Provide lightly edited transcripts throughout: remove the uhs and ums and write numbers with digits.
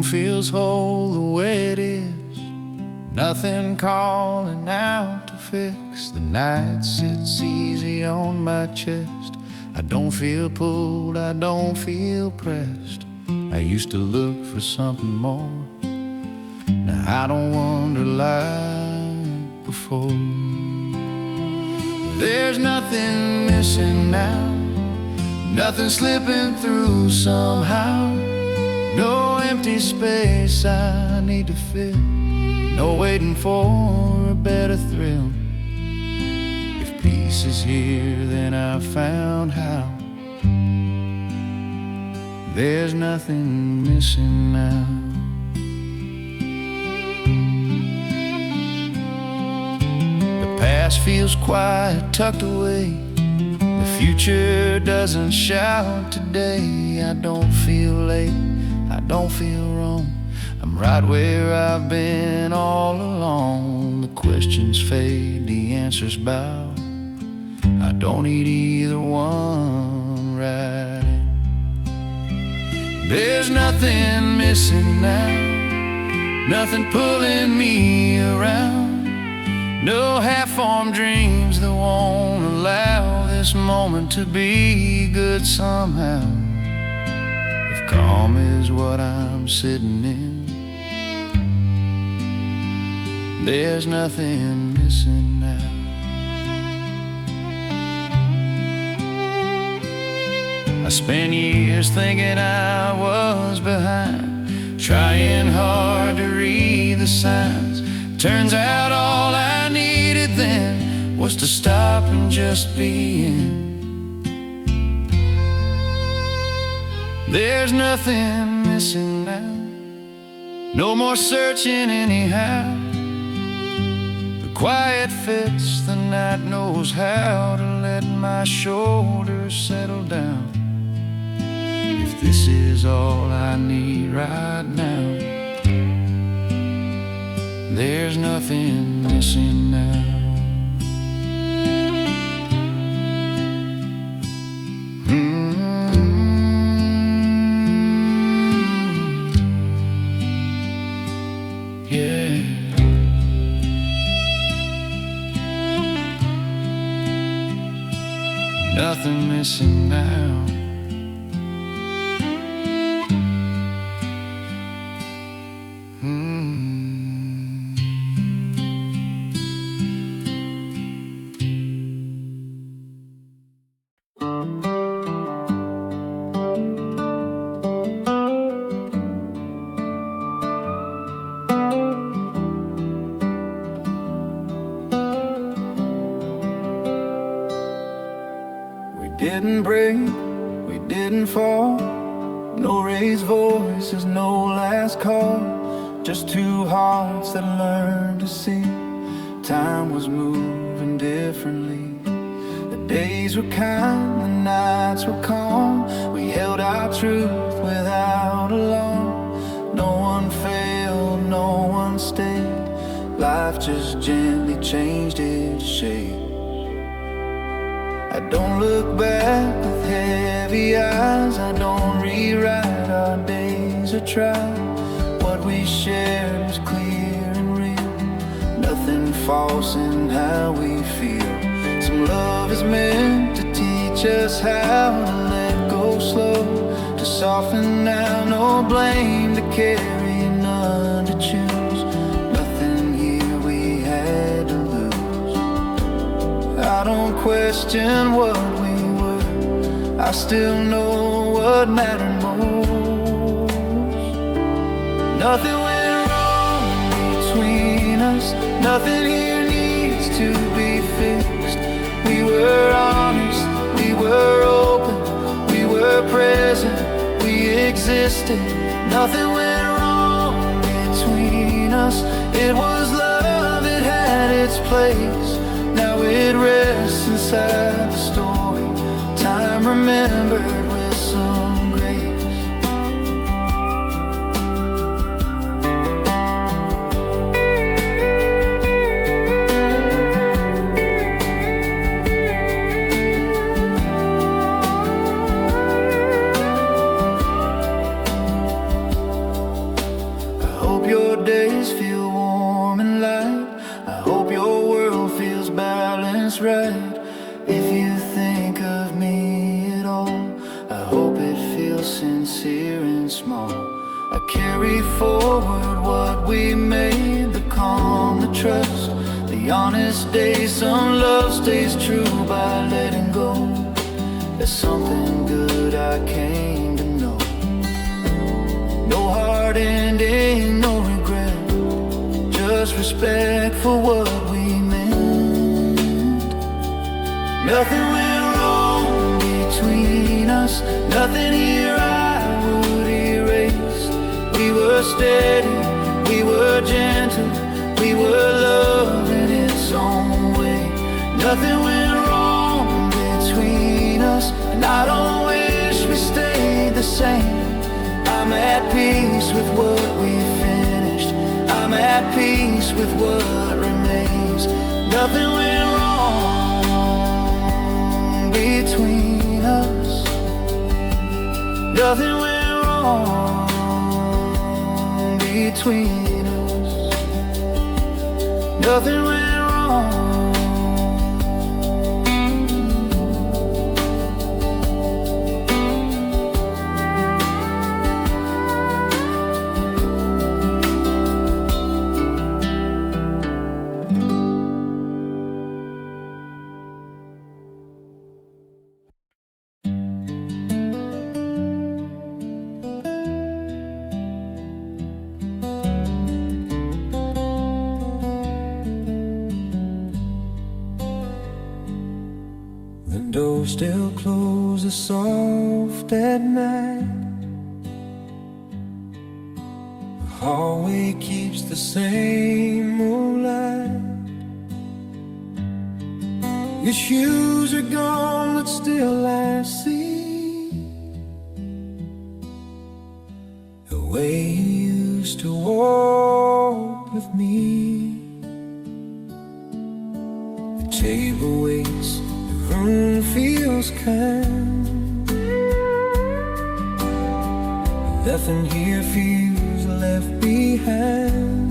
room feels whole the way it is. Nothing calling out to fix. The night sits easy on my chest. I don't feel pulled, I don't feel pressed. I used to look for something more. Now I don't wonder like before. There's nothing missing now, nothing slipping through somehow. No empty space I need to fill, no waiting for a better thrill. If peace is here, then I've found how. There's nothing missing now. The past feels quiet, tucked away. The future doesn't shout today. I don't feel late, I don't feel wrong. I'm right where I've been all along. The questions fade, the answers bow. I don't need either one right in. There's nothing missing now, nothing pulling me around. No half-formed dreams that won't allow this moment to be good somehow. If calm is what I'm sitting in, there's nothing missing now. I spent years thinking I was behind, trying hard to read the signs. Turns out all I needed then was to stop and just be in. There's nothing missing now, no more searching anyhow. The quiet fits, the night knows how to let my shoulders settle down. If this is all I need right now, there's nothing missing now. Yeah. Nothing missing now. Didn't break, we didn't fall. No raised voices, no last call. Just two hearts that learned to see. Time was moving differently. The days were kind, the nights were calm. We held our truth without alarm. No one failed, no one stayed. Life just gently changed its shape. I don't look back with heavy eyes. I don't rewrite our days or try. What we shared was clear and real. Nothing false in how we feel. Some love is meant to teach us how to let go slow, to soften now. No blame to carry, none to choose. Nothing here we had to lose. I don't question what we were, I still know what mattered most. Nothing went wrong between us, nothing here needs to be fixed. We were honest, we were open, we were present, we existed. Nothing went wrong between us. It was love, it had its place. Now it rests inside the story, time remembered with some grace. I carry forward what we made, the calm, the trust, the honest days. Some love stays true by letting go. There's something good I came to know. No hard ending, no regret, just respect for what we meant. Nothing went wrong between us, nothing here I would erase. We were steady, we were gentle, we were love in its own way. Nothing went wrong between us, and I don't wish we stayed the same. I'm at peace with what we finished, I'm at peace with what remains. Nothing went wrong between us, nothing went wrong between us, nothing went wrong. The door still closes soft at night. The hallway keeps the same old light. Your shoes are gone, but still I see the way you used to walk with me. The table waits, the room feels kind. Nothing here feels left behind.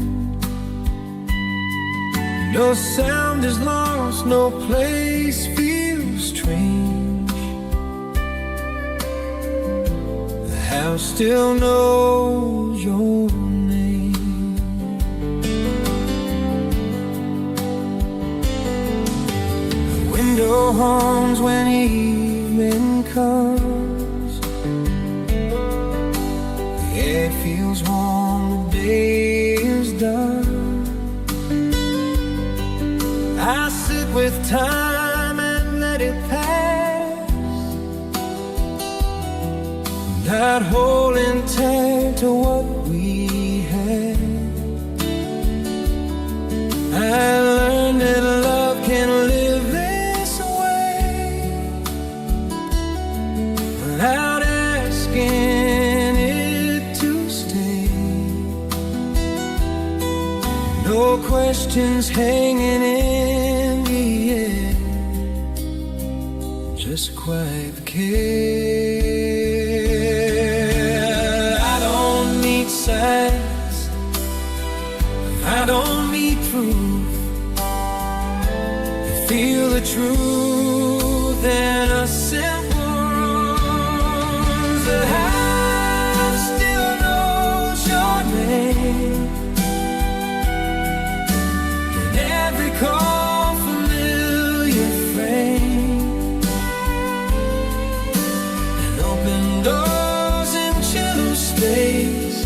No sound is lost, no place feels strange. The house still knows your name. The window hums when evening comes. The air feels warm, the day is done. I sit with time and let it pass, not holding tight to what we had. I learned that love can live this way, without asking it to stay. No questions hanging in the air, just quiet care. I don't need signs, I don't need proof to feel the truth in a simple rules. The house still knows your name, and every call familiar frame, and open doors into space.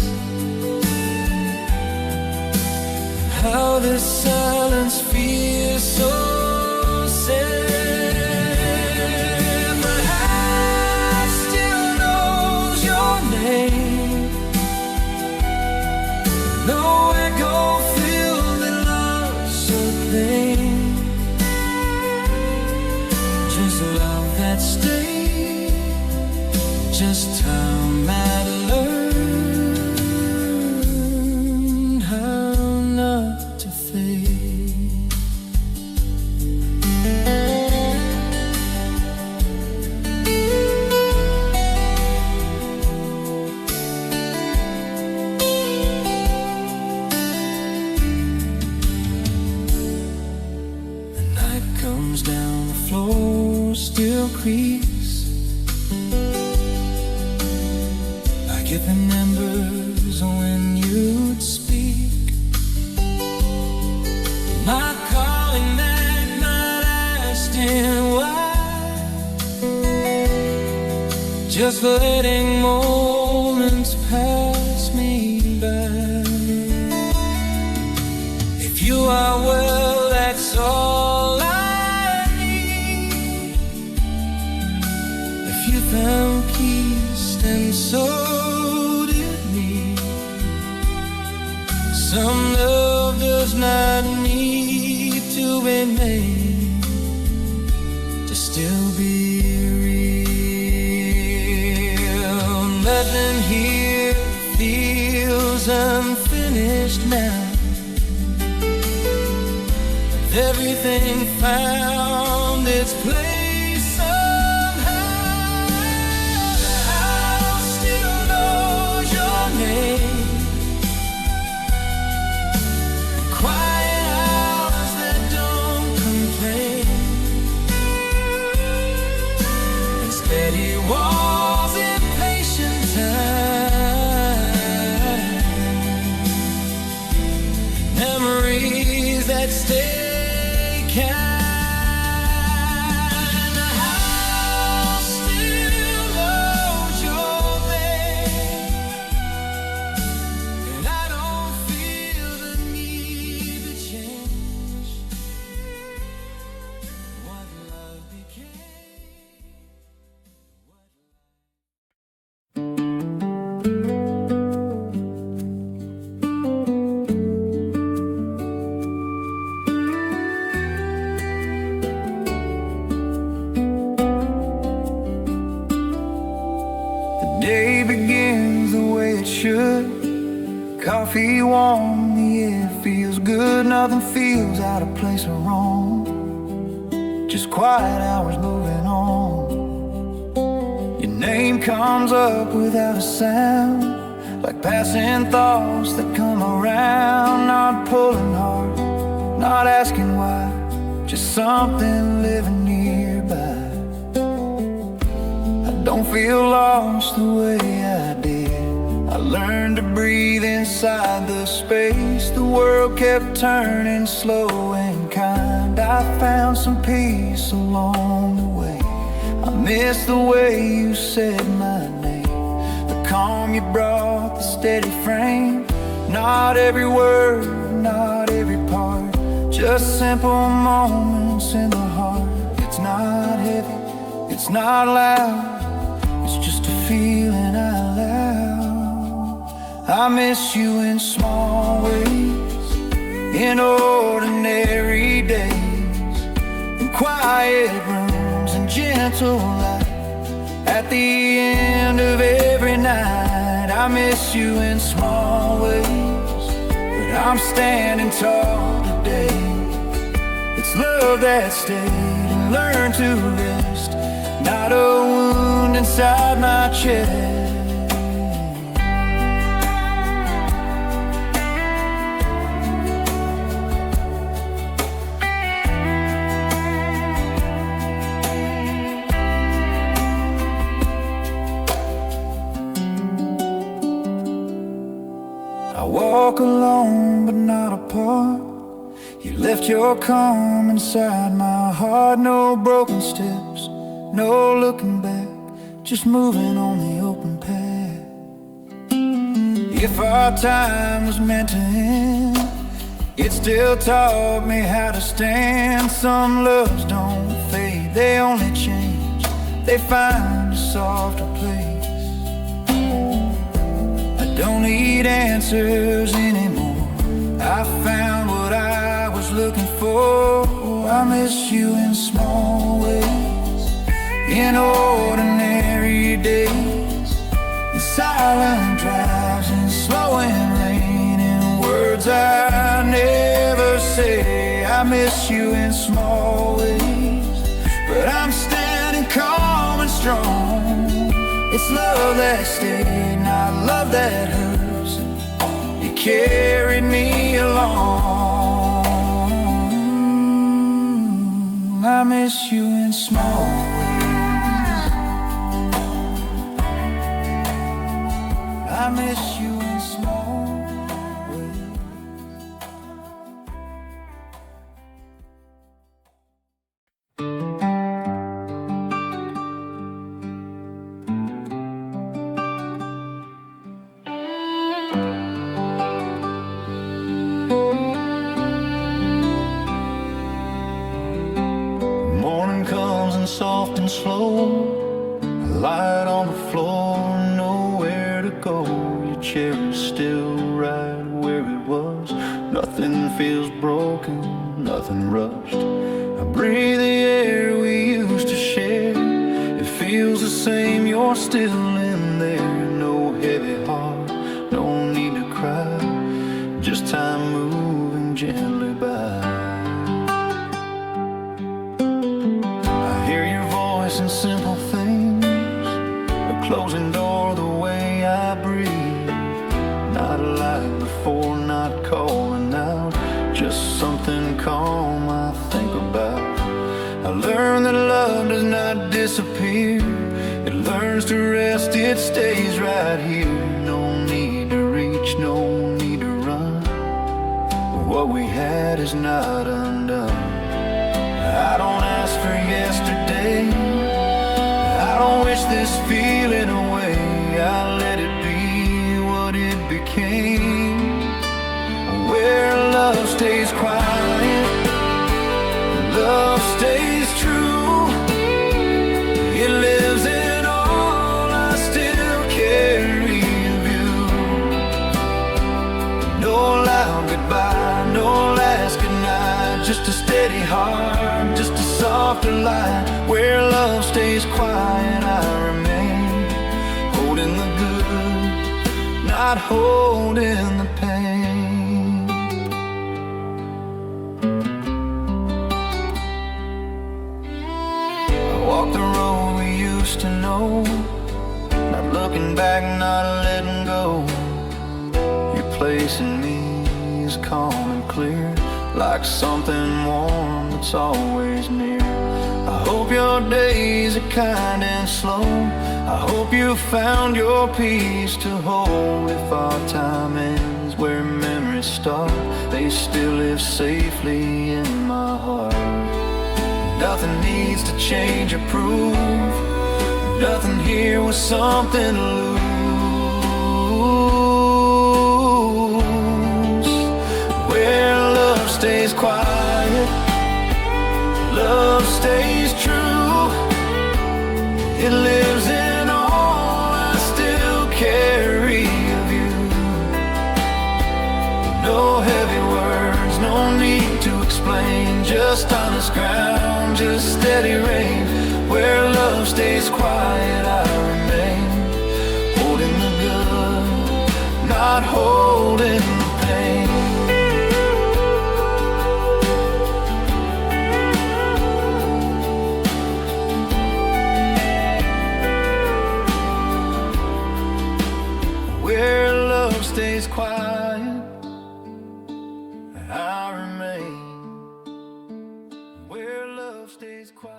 How this silence feels so sad. My house still knows your name. No echo filled in love so plain, just love that stays, just time I'd learned how not to fade. The night comes down, the floor still creaks. I get the numbers just letting moments pass me by. If you are well, that's all I need. If you found peace, then so did me. Some love does not need to be made to still be real. Nothing here feels unfinished now. Everything found its place somehow. The house still knows your name. Quiet hours that don't complain, and steady walls in patient time. Memories that stay kind. The house still knows your name, and I don't feel the need to change what love became. Day begins the way it should. Coffee warm, the air feels good. Nothing feels out of place or wrong. Just quiet hours moving on. Your name comes up without a sound, like passing thoughts that come around. Not pulling hard, not asking why, just something living nearby. Don't feel lost the way I did. I learned to breathe inside the space. The world kept turning slow and kind. I found some peace along the way. I miss the way you said my name, the calm you brought, the steady frame. Not every word, not every part, just simple moments in the heart. It's not heavy, it's not loud, it's just a feeling out loud. I miss you in small ways, in ordinary days, in quiet rooms and gentle light. At the end of every night, I miss you in small ways, but I'm standing tall today. It's love that stayed and learned to rest, not a wound inside my chest. I walk alone but not apart. You left your calm inside my heart. No broken steps, no looking back, just moving on the open path. If our time was meant to end, it still taught me how to stand. Some loves don't fade, they only change, they find a softer place. I don't need answers anymore, I found what I was looking for. I miss you in small ways, in ordinary days, in silent drives, in slowing rain, in words I never say. I miss you in small ways, but I'm standing calm and strong. It's love that stayed, not love that hurts. You carried me along. I miss you in small ways. I miss you in small ways. share is still right where it was. Nothing feels broken, nothing rushed. I breathe the air we used to share. It feels the same, you're still in there. No heavy heart, no need to cry, just time moving gently by. I hear your voice in simple things, a closing door, the way I breathe. Not like before, not calling out, just something calm I think about. I learned that love does not disappear. It learns to rest, it stays right here. No need to reach, no need to run. What we had is not undone. I don't ask for yesterday, I don't wish this feeling away. I let it be what it became. Where love stays quiet, love stays true. It lives in all I still carry of you. No loud goodbye, no last goodnight, just a steady heart, just a softer light. Where love stays quiet, I remain, holding the good, not holding the pain. Walk the road we used to know, not looking back, not letting go. Your place in me is calm and clear, like something warm that's always near. I hope your days are kind and slow. I hope you found your peace to hold. If our time ends where memories start, they still live safely in my heart. Nothing needs to change or prove, nothing here was something to lose. Where love stays quiet, love stays true. It lives in all I still carry of you. No heavy words, no need to explain, just honest ground, just steady rain. Where love stays quiet, I remain, holding the good, not holding the pain. Where love stays quiet, I remain, where love stays quiet.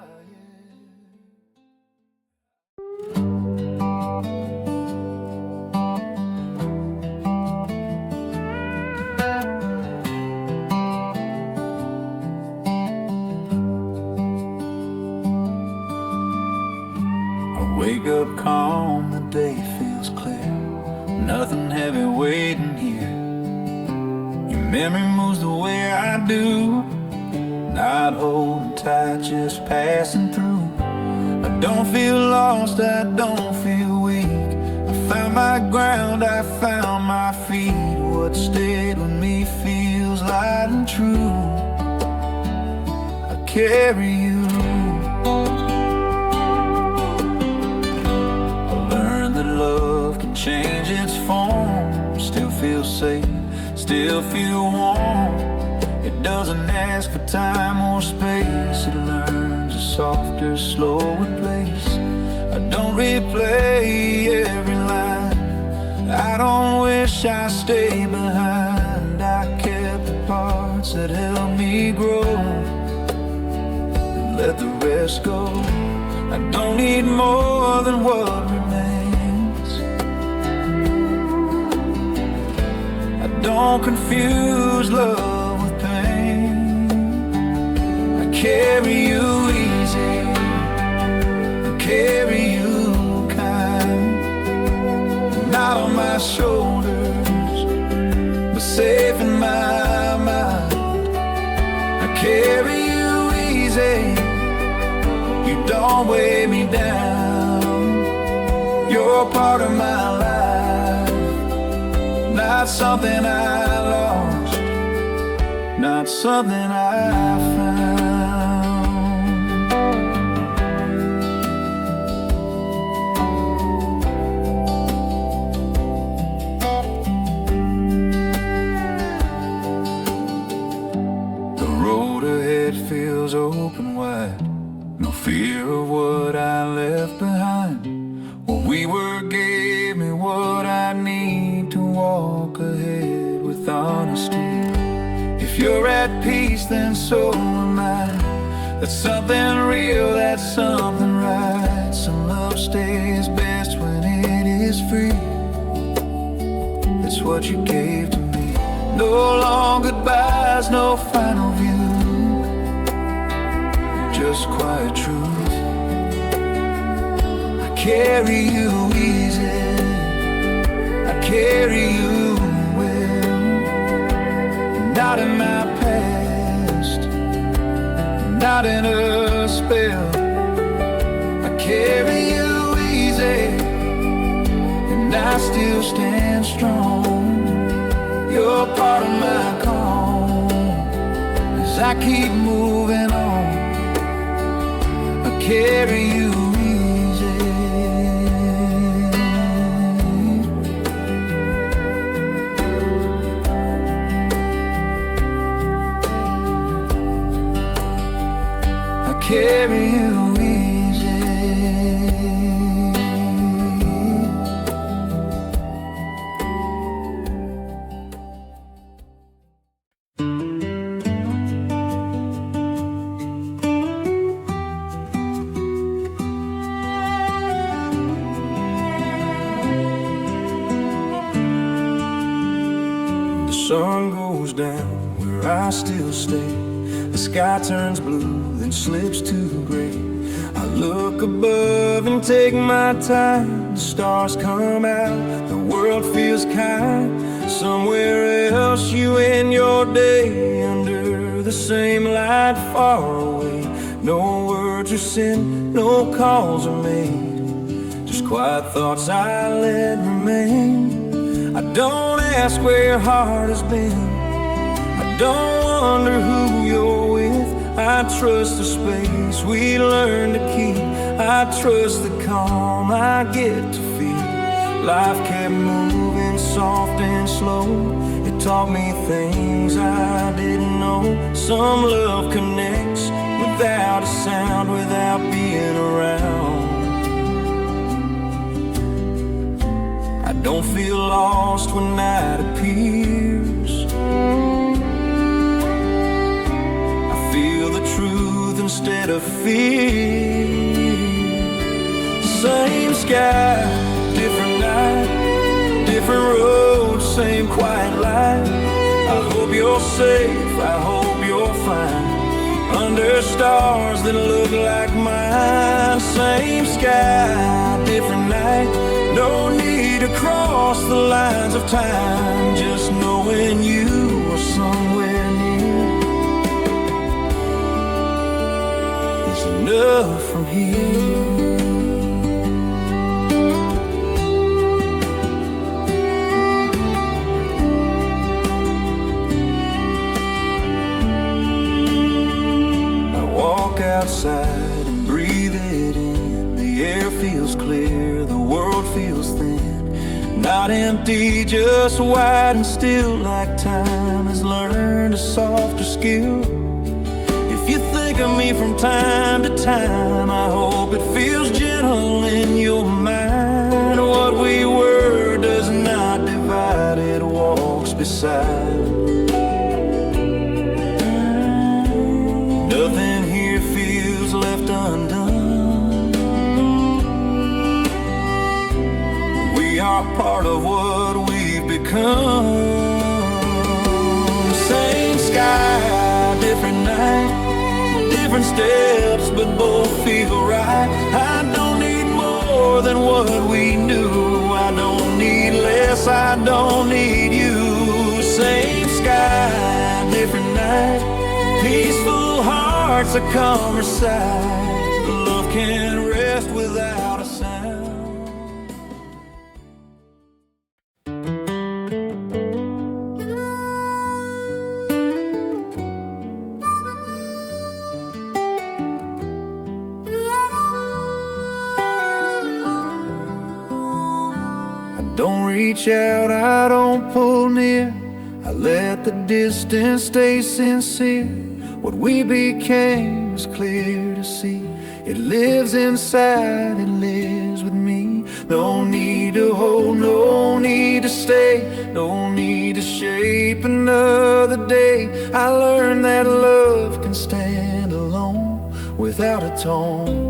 I wake up calm, the day feels clear, nothing heavy waiting here. Your memory moves the way I do, not holding tight, just passing through. I don't feel lost, I don't feel weak. I found my ground, I found my feet. What stayed with me feels light and true. I carry you. I learned that love can change its form, still feel safe, still feel warm. It doesn't ask for time or space, it learns a softer, slower place. I don't replay every line, I don't wish I stayed behind. I kept the parts that helped me grow, and let the rest go. I don't need more than what remains. I don't confuse love with pain. I carry you easy, I carry you kind, not on my shoulders, but safe in my mind. I carry you easy, you don't weigh me down. You're part of my life, not something I lost, not something I found. The road ahead feels open wide, no fear of what I left behind. What we were gave me what I need to walk ahead with honesty. If you're at peace, then so am I. That's something real, that's something right. Some love stays best when it is free. That's what you gave to me. No long goodbyes, no final view, just quiet truth. I carry you easy, I carry you well. Not in my past, not in a spell. I carry you easy, and I still stand strong. You're part of my calm as I keep moving on. I carry you easy. I carry you easy. The sun goes down where I still stay. The sky turns blue, then slips to gray. I look above and take my time. The stars come out, the world feels kind. Somewhere else you end your day under the same light far away. No words are sent, no calls are made, just quiet thoughts I let remain. I don't ask where your heart has been, I don't wonder who you're with. I trust the space we learn to keep, I trust the calm I get to feel. Life kept moving soft and slow, it taught me things I didn't know. Some love connects without a sound, without being around. I don't feel lost when night appears, I feel the truth instead of fear. Same sky, different night, different road, same quiet light. I hope you're safe, I hope you're fine, under stars that look like mine. Same sky, different night, no need to cross the lines of time, just knowing you are somewhere near is enough from here. Outside and breathe it in, the air feels clear, the world feels thin, not empty, just wide and still, like time has learned a softer skill. If you think of me from time to time, I hope it feels gentle in your mind. What we were does not divide, it walks beside. Nothing here feels left undone. We are part of what we've become. Same sky, different night, different steps, but both feel right. I don't need more than what we knew, I don't need less, I don't need you. Same sky, different night, peaceful hearts, a calmer side. Love can't rest without a sound. reach out, I don't pull near. I let the distance stay sincere. What we became was clear to see. It lives inside, it lives with me. No need to hold, no need to stay, no need to shape another day. I learned that love can stand alone without a tone.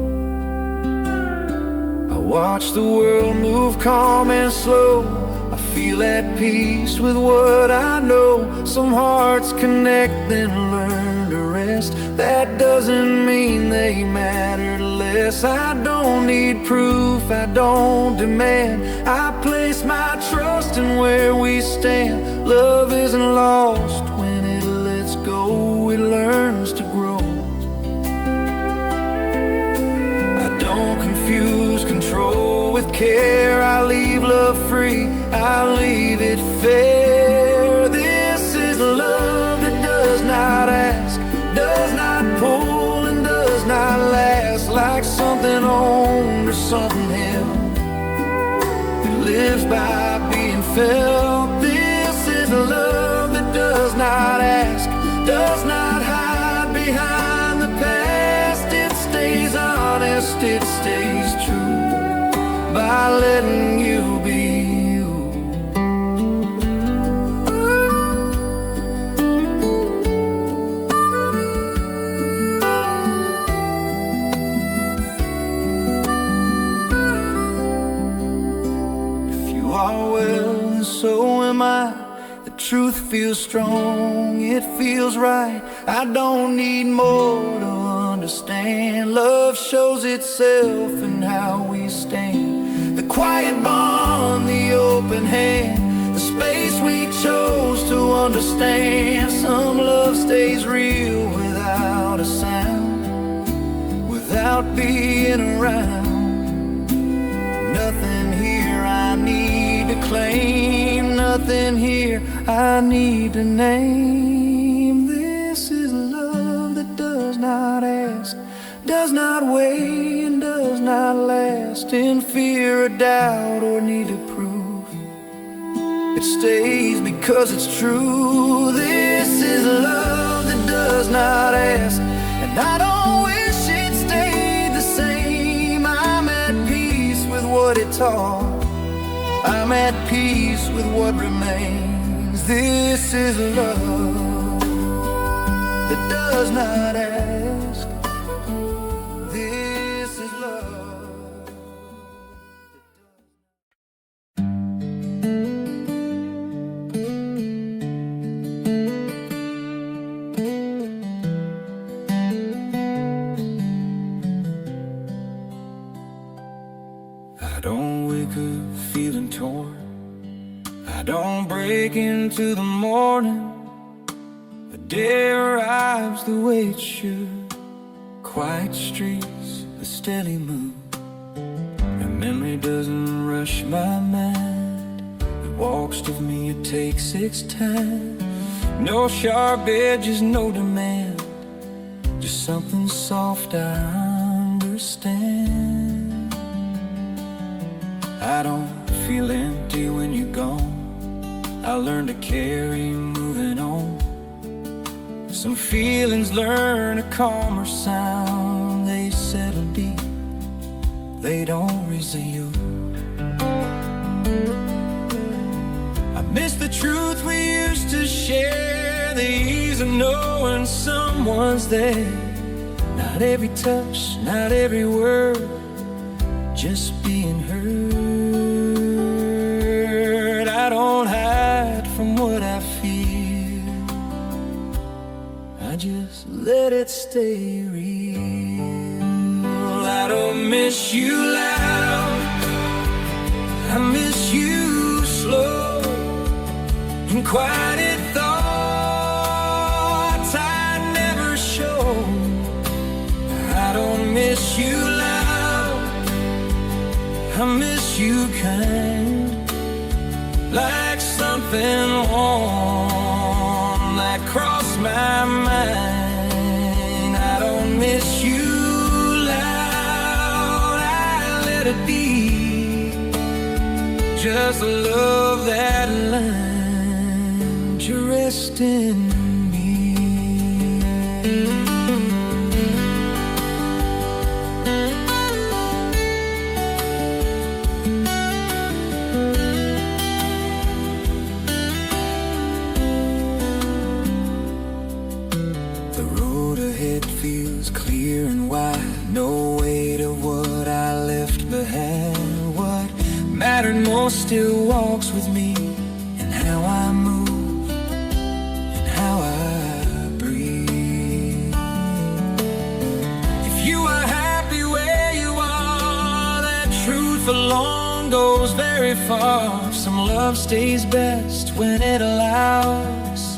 I watch the world move calm and slow. I feel at peace with what I know. Some hearts connect, then learn to rest. That doesn't mean they matter less. I don't need proof, I don't demand. I place my trust in where we stand. Love isn't lost when it lets go, it learns to grow. I don't confuse control with care. I leave love free, I leave it fair. This is love that does not ask, does not pull, and does not last. Like something owned or something held, it lives by being felt. This is love that does not ask, does not hide behind the past. It stays honest, it stays true by letting you be you. If you are well, and so am I. The truth feels strong, it feels right. I don't need more to understand. Love shows itself in how we stand. The quiet bond, the open hand, the space we chose to understand. Some love stays real without a sound, without being around. Nothing here I need to claim, nothing here I need to name. This is love that does not ask, does not weigh, and does not last in fear or doubt or need to prove. It stays because it's true. This is love that does not ask, and I don't wish it stayed the same. I'm at peace with what it taught, I'm at peace with what remains. This is love that does not ask. This is love. I don't wake up feeling torn, I don't break into the morning. The day arrives the way it should. Quiet streets, a steady mood. And memory doesn't rush my mind. It walks with me, it takes its time. No sharp edges, no demand, just something soft I understand. I don't feel empty when you're gone. I learn to carry moving on. Some feelings learn a calmer sound. They settle deep, they don't reveal. I miss the truth we used to share, the ease of knowing someone's there. Not every touch, not every word, just being heard. I don't hide from what I feel, I just let it stay real. I don't miss you loud, I miss you slow, and quieted thoughts I never show. I don't miss you loud, I miss you kind, like something warm that crossed my mind. I don't miss you loud, I let it be, just love that line, your rest in me. The road ahead feels clear and wide, no weight of what I left behind. What mattered most still walks with me, and how I move, and how I breathe. If you are happy where you are, that truth alone goes very far. Some love stays best when it allows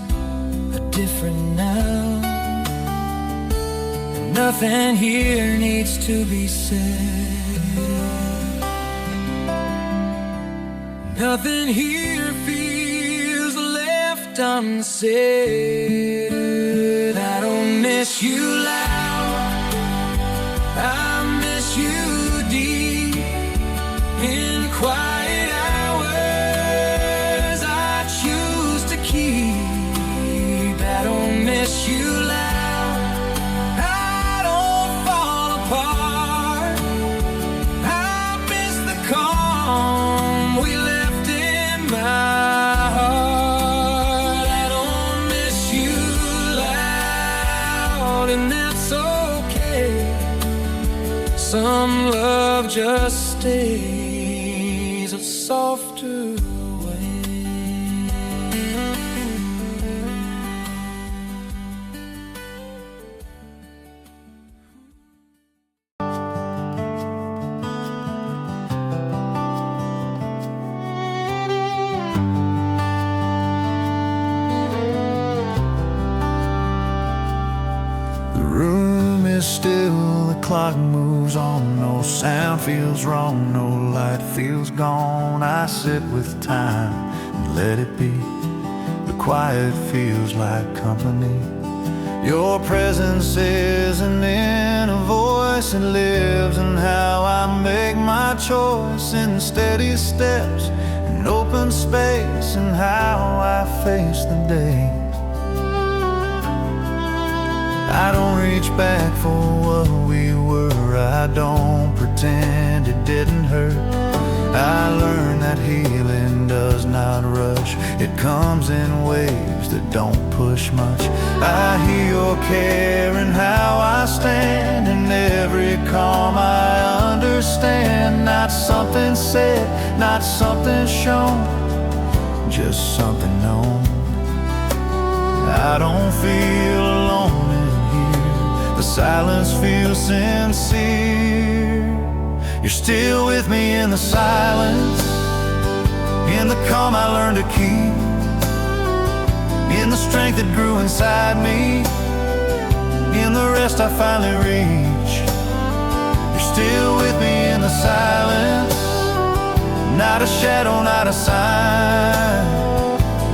a different now. Nothing here needs to be said. Nothing here feels left unsaid. I don't miss you loud, I miss you deep. In quiet hours I choose to keep. I don't miss you loud, I don't fall apart. I miss the calm we left in my heart. I don't miss you loud, and that's okay. Some love just stays a softer way. The room is still, the clock moves on, no sound feels wrong, no light feels gone. I sit with time and let it be. The quiet feels like company. Your presence is an inner voice, it lives in how I make my choice, in steady steps, in open space, and how I face the day. I don't reach back for what we were, I don't pretend it didn't hurt. I learned that healing does not rush, it comes in waves that don't push much. I hear your care in how I stand, in every calm I understand. Not something said, not something shown, just something known. I don't feel alone in here, the silence feels sincere. You're still with me in the silence, in the calm I learned to keep, in the strength that grew inside me, in the rest I finally reach. You're still with me in the silence, not a shadow, not a sign,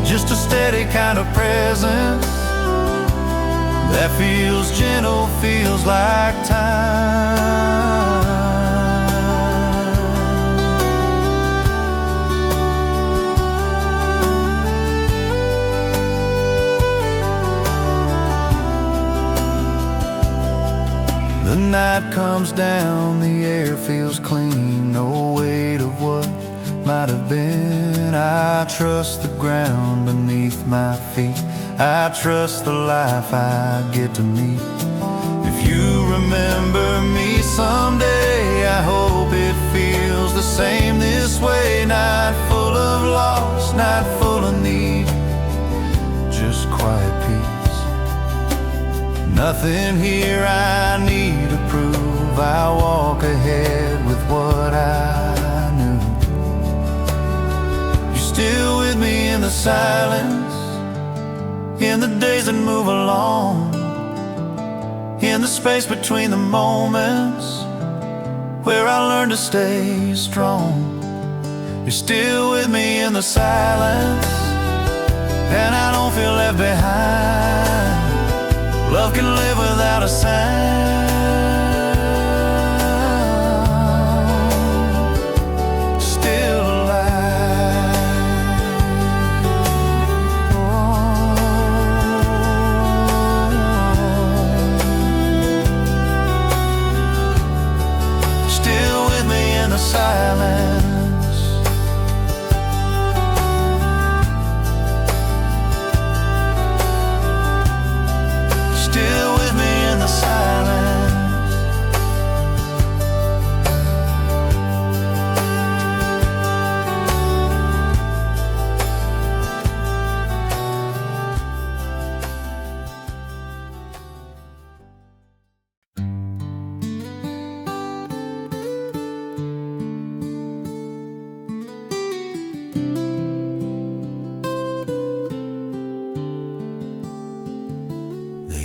just a steady kind of presence that feels gentle, feels like time. The night comes down, the air feels clean, no weight of what might have been. I trust the ground beneath my feet, I trust the life I get to meet. If you remember me someday, I hope it feels the same this way. Not full of loss, not full of need, just quiet peace. Nothing here I need to prove, I walk ahead with what I knew. You're still with me in the silence, in the days that move along, in the space between the moments where I learn to stay strong. You're still with me in the silence, and I don't feel left behind. Love can live without a sound, still alive.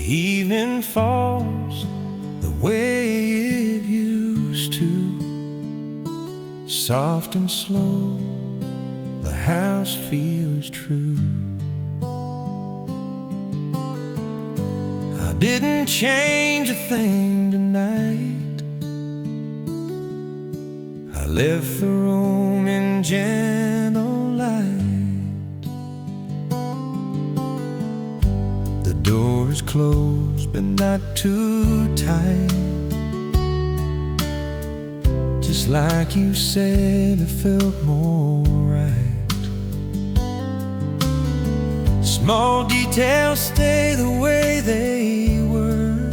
evening falls the way it used to, soft and slow, the house feels true. I didn't change a thing tonight. I left the room in gentle light. The door is closed but not too tight. Just like you said, it felt more right. Small details stay the way they were.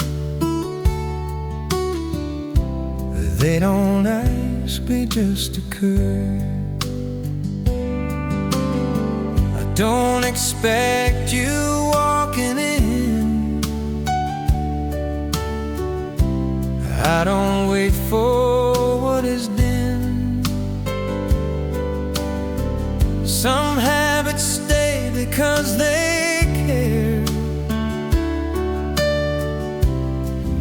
They don't ask, they just occur. I don't expect you walking in. I don't wait for what is dim. Some habits stay because they care,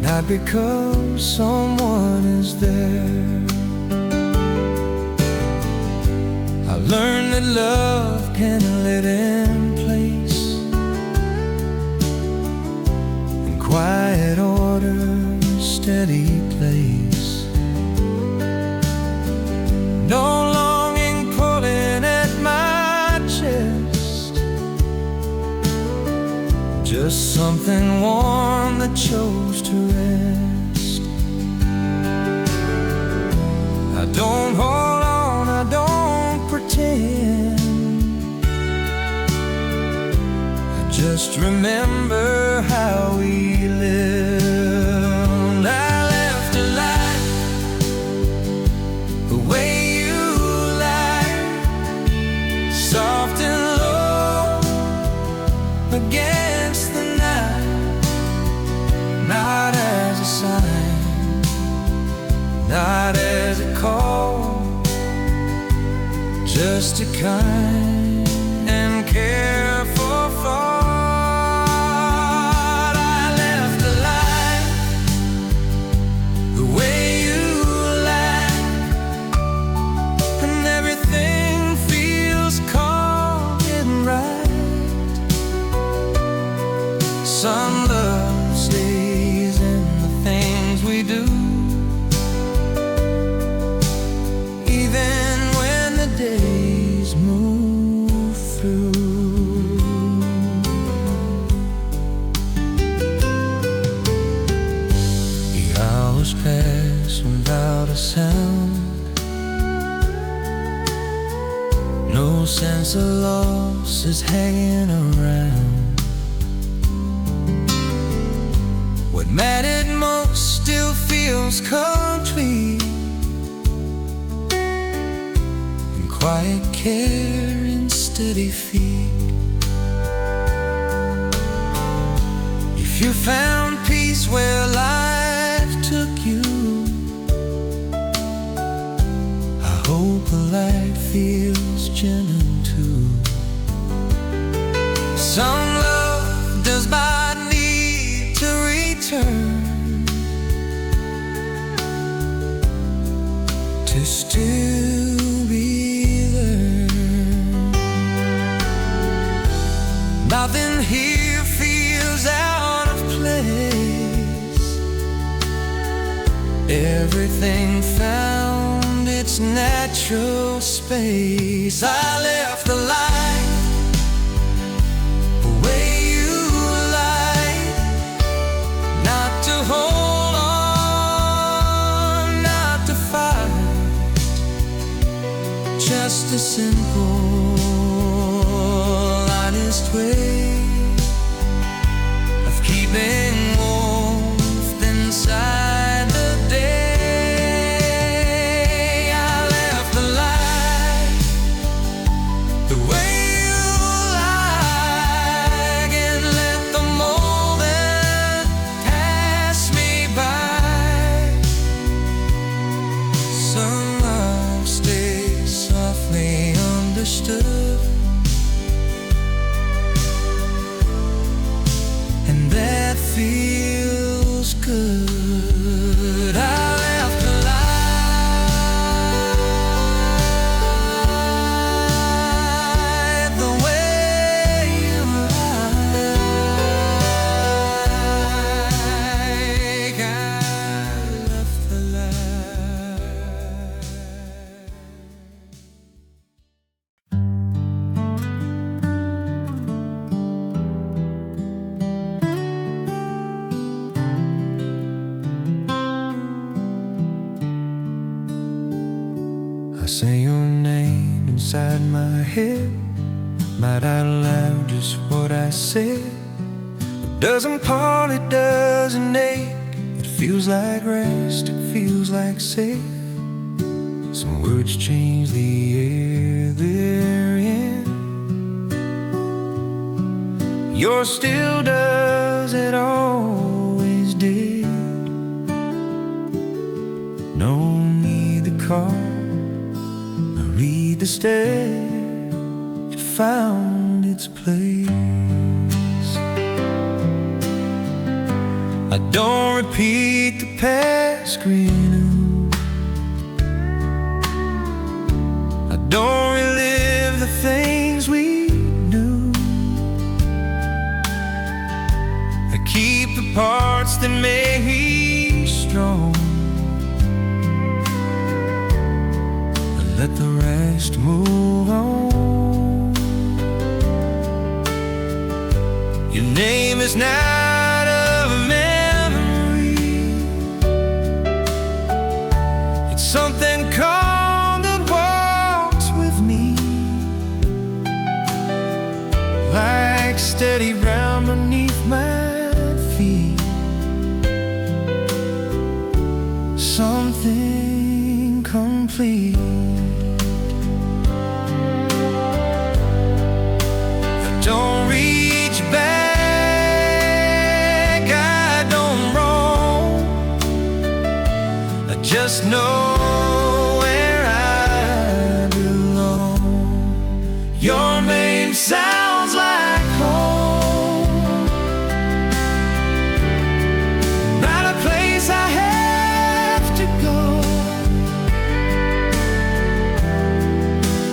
not because someone is there. I learned that love can live in place, in quiet order, steady place. No longing pulling at my chest, just something warm that chose to rest. I don't hold on, I don't pretend. I just remember how we lived. I left a light the way you like, soft and low against the night. Not as a sign, not as a call, just a kind and careful thought. I left a light the way you like, and everything feels calm and right. Some love stays in the things we do, even when the days move through. The hours pass without a sound. No sense of loss is hanging around. What mattered most still feels complete, in quiet care and steady feet. If you found peace where life took you, I hope the light feels gentle too. Some love does not need to return to still be there. Nothing here feels out of place. Everything found its natural space. I left the light the way you like, not to hold on, not to fight, just a simple, honest way of keeping warmth inside the day. I left the light the way you like, and let the moment pass me by. Some love stays softly understood, feels good. I left the light the way you like. I left the light. I say your name inside my head, might out loud just what I said. It doesn't part, it doesn't ache. It feels like rest, it feels like safe. Some words change the air they're in. Yours still does, it always did. No need to call, read the step, it found its place. I don't repeat the past, renew. I don't relive the things we knew. I keep the parts that make me strong. Let the rest move on. Your name is not a memory. It's something calm that walks with me, like steady ground beneath my feet. Something complete. Don't reach back, I don't roam. I just know where I belong. Your name sounds like home, not a place I have to go,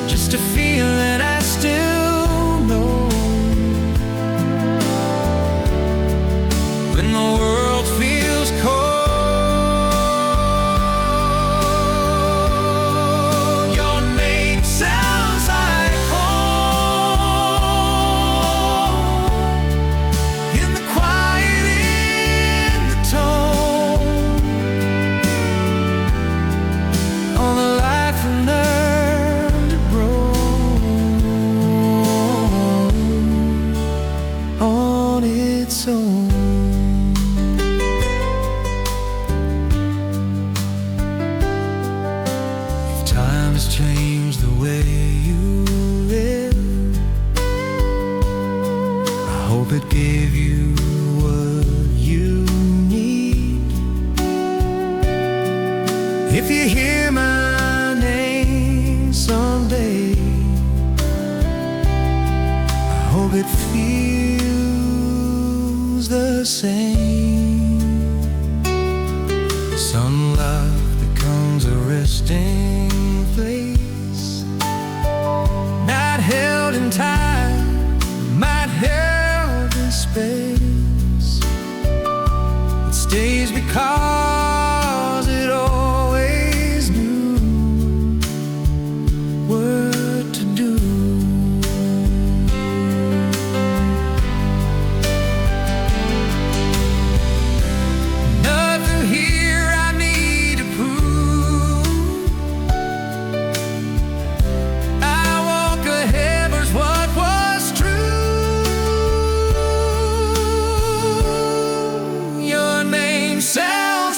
just a feeling I still know. When the world feels cold, your name sounds like home. In the quiet, in the tone, all the life we learned to grow on its own. Change the way you live. I hope it gave you what you need. If you hear my name someday, I hope it feels the same. Some love becomes a resting place, not held in time, might held in space. It stays because it always knew what to do. Nothing here I need to prove. Sounds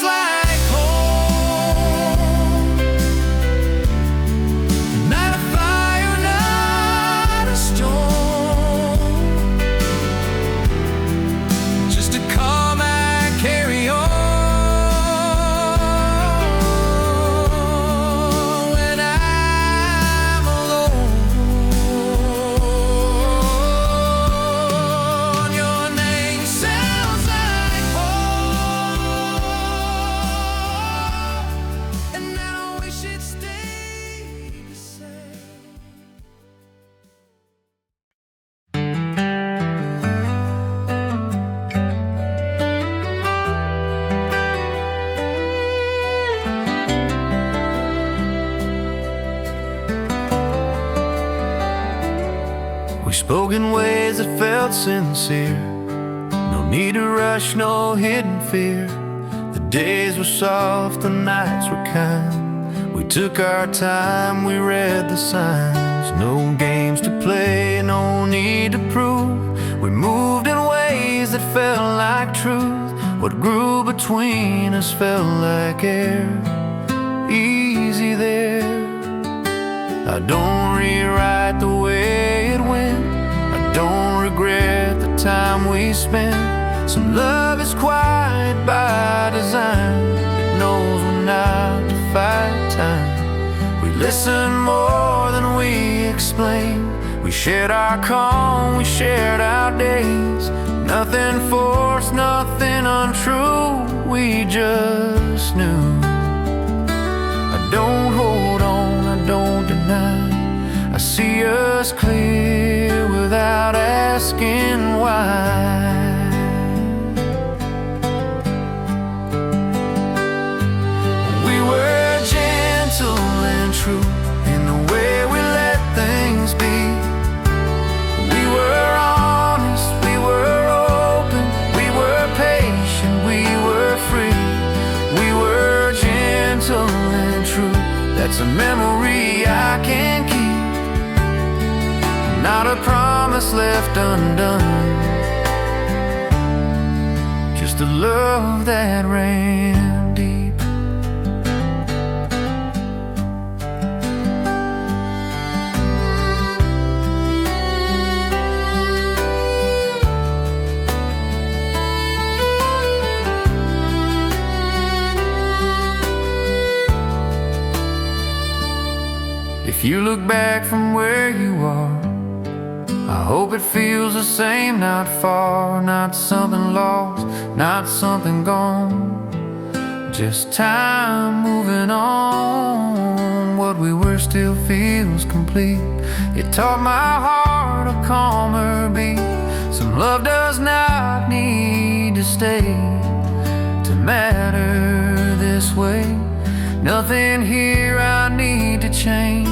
days that felt sincere. No need to rush, no hidden fear. The days were soft, the nights were kind. We took our time, we read the signs. No games to play, no need to prove. We moved in ways that felt like truth. What grew between us felt like air, easy there. I don't rewrite the way it went. I don't regret the time we spent. Some love is quiet by design. It knows when not to fight time. We listen more than we explain. We shared our calm, we shared our days. Nothing forced, nothing untrue. We just knew. I don't hold on, I don't deny. I see us clear without asking why. We were gentle and true in the way we let things be. We were honest, we were open, we were patient, we were free. We were gentle and true. That's a memory I can keep, not a promise left undone. Just a love that ran deep. If you look back from where you are, I hope it feels the same, not far, not something lost, not something gone. Just time moving on. What we were still feels complete. It taught my heart a calmer beat. Some love does not need to stay to matter this way. Nothing here I need to change.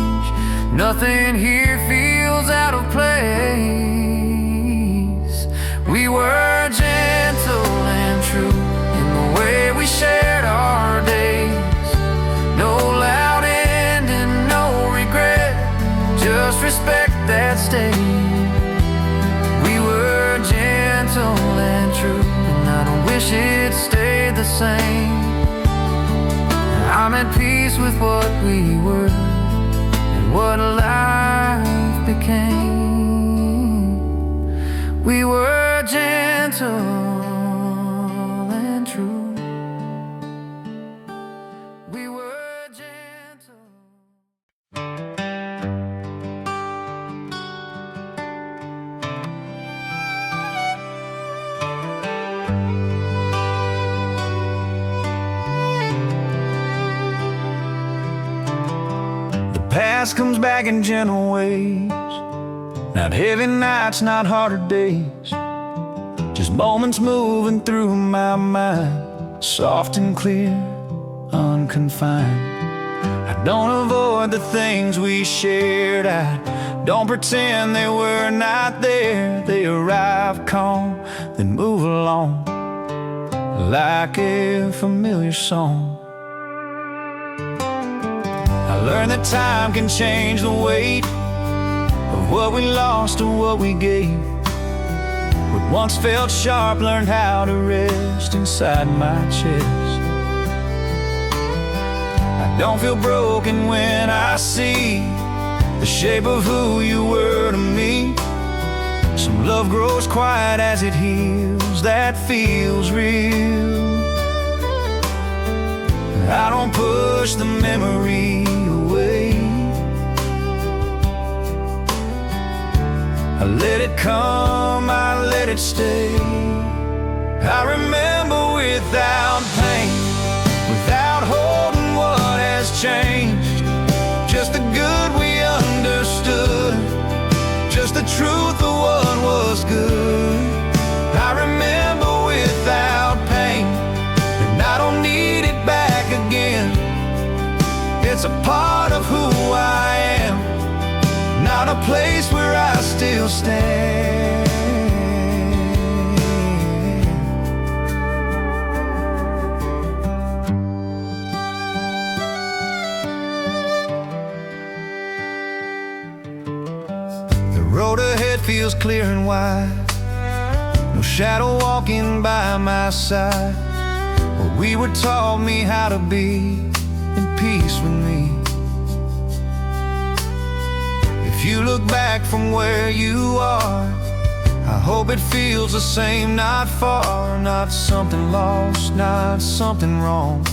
Nothing here feels out of place. We were gentle and true in the way we shared our days. No loud ending, no regret, just respect that stayed. We were gentle and true, and I don't wish it stayed the same. I'm at peace with what we were, what life became. We were gentle and true. We were gentle. Past comes back in gentle ways. Not heavy nights, not harder days. Just moments moving through my mind, soft and clear, unconfined. I don't avoid the things we shared. I don't pretend they were not there. They arrive calm, then move along like a familiar song. I learned that time can change the weight of what we lost or what we gave. What once felt sharp learned how to rest inside my chest. I don't feel broken when I see the shape of who you were to me. Some love grows quiet as it heals, that feels real. I don't push the memory away. I let it come, I let it stay. I remember without pain, without holding what has changed. Just the good we understood, just the truth of what was good. I remember without pain, and I don't need it back again. It's a part of who I am, not a place where I still stand. and wide, no shadow walking by my side. Where we were taught me how to be in peace with me. If you look back from where you are, I hope it feels the same, not far. Not something lost, not something wrong,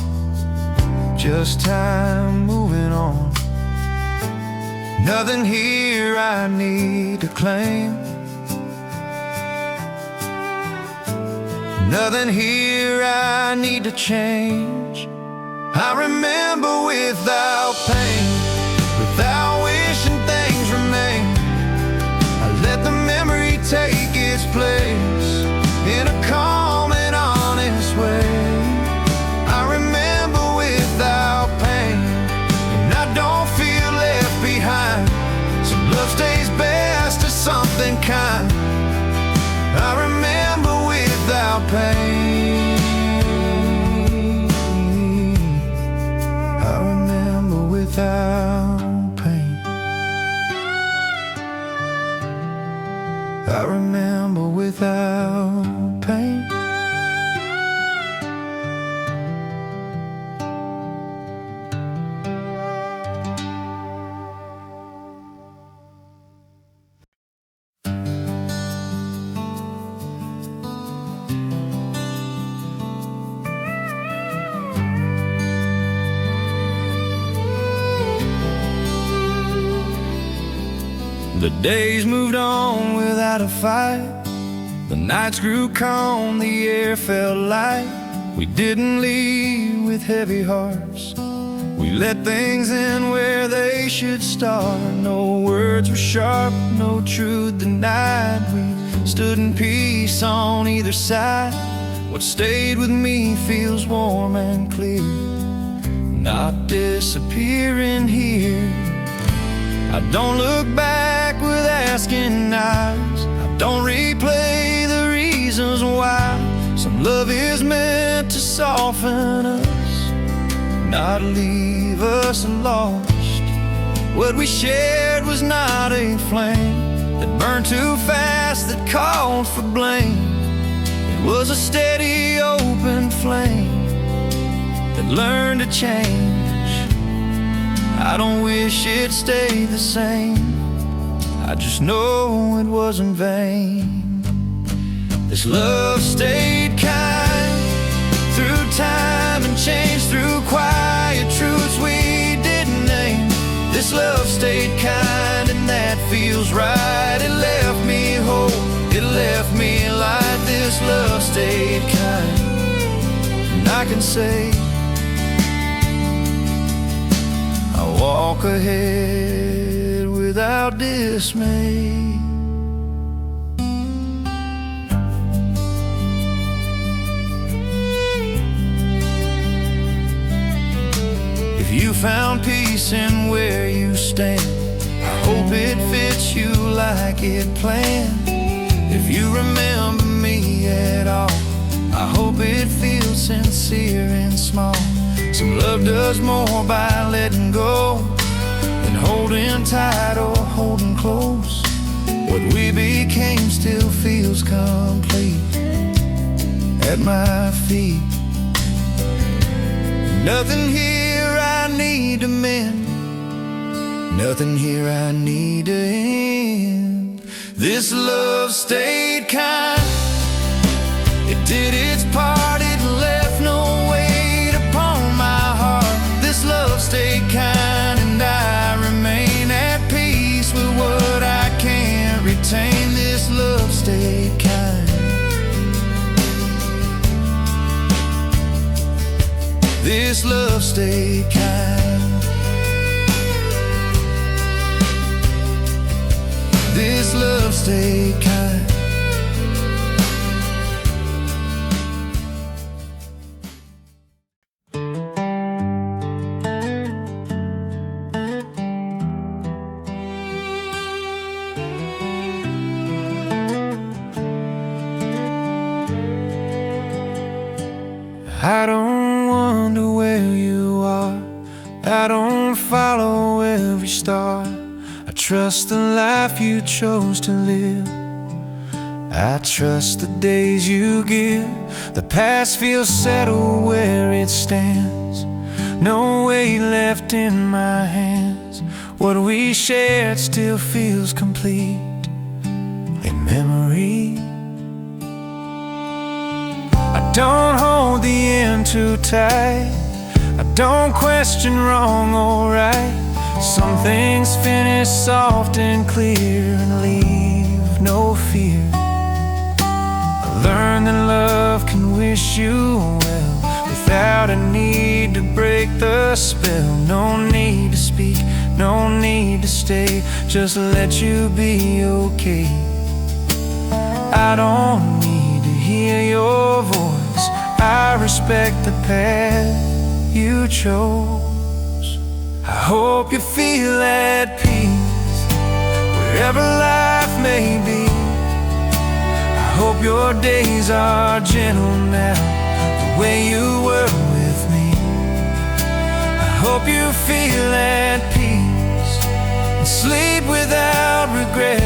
just time moving on. Nothing here I need to claim, nothing here I need to change. I remember without pain, without wishing things remain. I let the memory take its place in a calm and honest way. I remember without pain, and I don't feel left behind. So love stays best as something kind. I remember without pain. I remember without pain. I remember without pain. The days moved on without a fight. The nights grew calm, the air felt light. We didn't leave with heavy hearts. We let things in where they should start. No words were sharp, no truth denied. We stood in peace on either side. What stayed with me feels warm and clear, not disappearing here. I don't look back with asking eyes. I don't replay the reasons why. Some love is meant to soften us, not leave us lost. What we shared was not a flame that burned too fast, that called for blame. It was a steady, open flame that learned to change. I don't wish it stayed the same, I just know it wasn't vain. This love stayed kind through time and change, through quiet truths we didn't name. This love stayed kind, and that feels right. It left me whole, it left me light. This love stayed kind, and I can say I walk ahead without dismay. If you found peace in where you stand, I hope it fits you like it planned. If you remember me at all, I hope it feels sincere and small. Some love does more by letting go than holding tight or holding close. What we became still feels complete at my feet. Nothing here I need to mend, nothing here I need to end. This love stayed kind, it did its part, it left no weight upon my heart. This love stayed kind, and I remain at peace with what I can't retain. This love stayed kind. This love stayed kind. This love stayed kind. I don't wonder where you are, I don't follow every star. I trust the life you chose to live I trust the days you give. The past feels settled where it stands. No weight left in my hands. What we shared still feels complete in memory. I don't hold the end too tight. I don't question wrong or right. Some things finish soft and clear and leave no fear. I learned that love can wish you well without a need to break the spell. No need to speak, no need to stay. Just let you be okay. I don't need to hear your voice. I respect the path you chose. I hope you feel at peace wherever life may be. I hope your days are gentle now, the way you were with me. I hope you feel at peace and sleep without regret.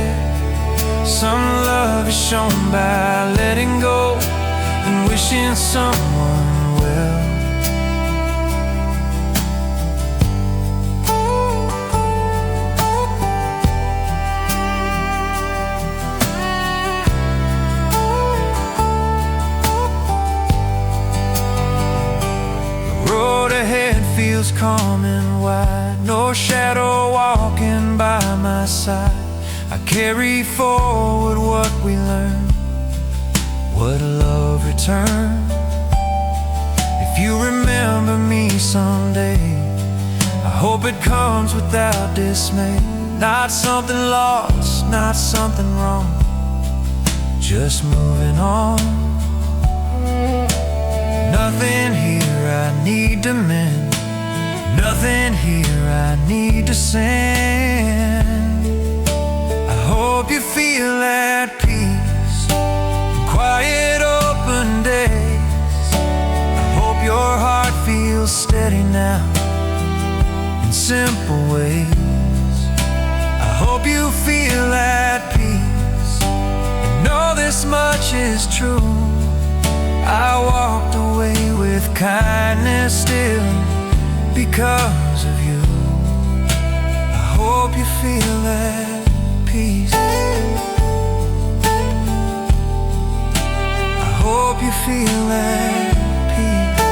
Some love is shown by letting go and wishing someone well. The road ahead feels calm and wide, no shadow walking by my side. I carry forward what we learned, what love returned. If you remember me someday, I hope it comes without dismay. Not something lost, not something wrong, just moving on. Nothing here I need to mend, nothing here I need to send. I hope you feel at peace in quiet open days. I hope your heart feels steady now in simple ways. I hope you feel at peace and know this much is true. I walked away with kindness still because of you. I hope you feel at peace. I hope you feel at peace.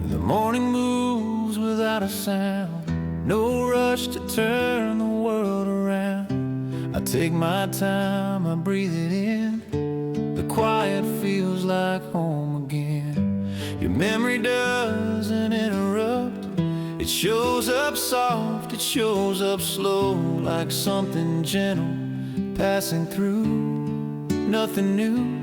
The morning moves without a sound, no rush to turn the world around. I take my time, I breathe it in. The quiet feels like home again. Your memory doesn't interrupt. It shows up soft, it shows up slow, like something gentle passing through, nothing new.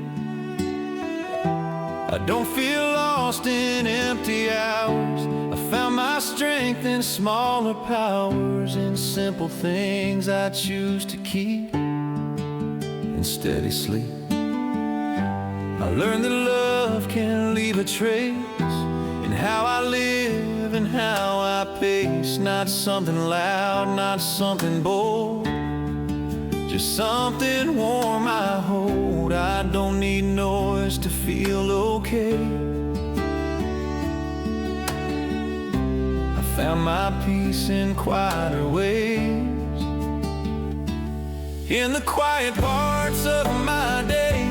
I don't feel lost in empty hours. I found my strength in smaller powers, in simple things I choose to keep, in steady sleep. I learned that love can leave a trace in how I live and how I pace. Not something loud, not something bold, just something warm I hold. I don't need noise to feel okay. I found my peace in quieter ways. In the quiet parts of my day,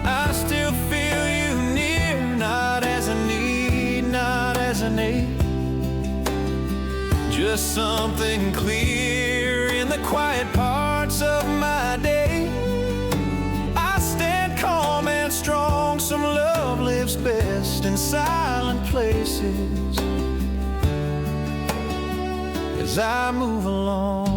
I still feel you near, not as a need, not as an ache, just something clear. In the quiet parts of my day, I stand calm and strong. Some love lives best in silent places as I move along.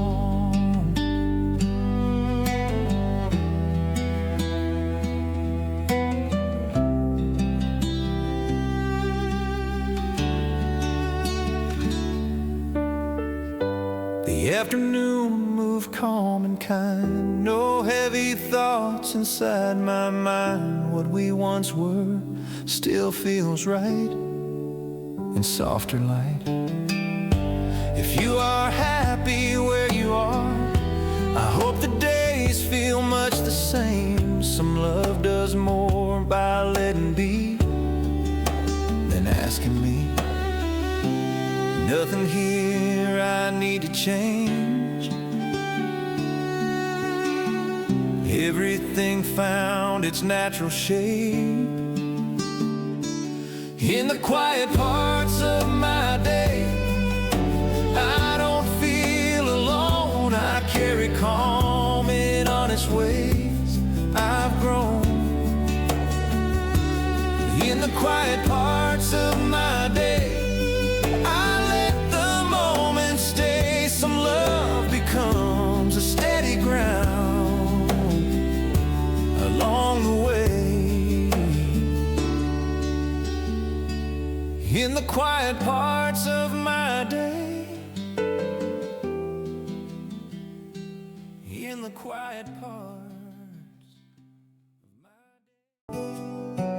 The afternoon moved calm and kind, no heavy thoughts inside my mind. What we once were still feels right in softer light. If you are happy where you are, I hope the days feel much the same. Some love does more by letting be than asking me. Nothing here I need to change. Everything found its natural shape. In the quiet parts of my day, I don't feel alone. I carry calm in honest ways I've grown. In the quiet parts of my day, I let the moment stay. Some love becomes a steady ground along the way. In the quiet parts of my day, in the quiet parts of my day.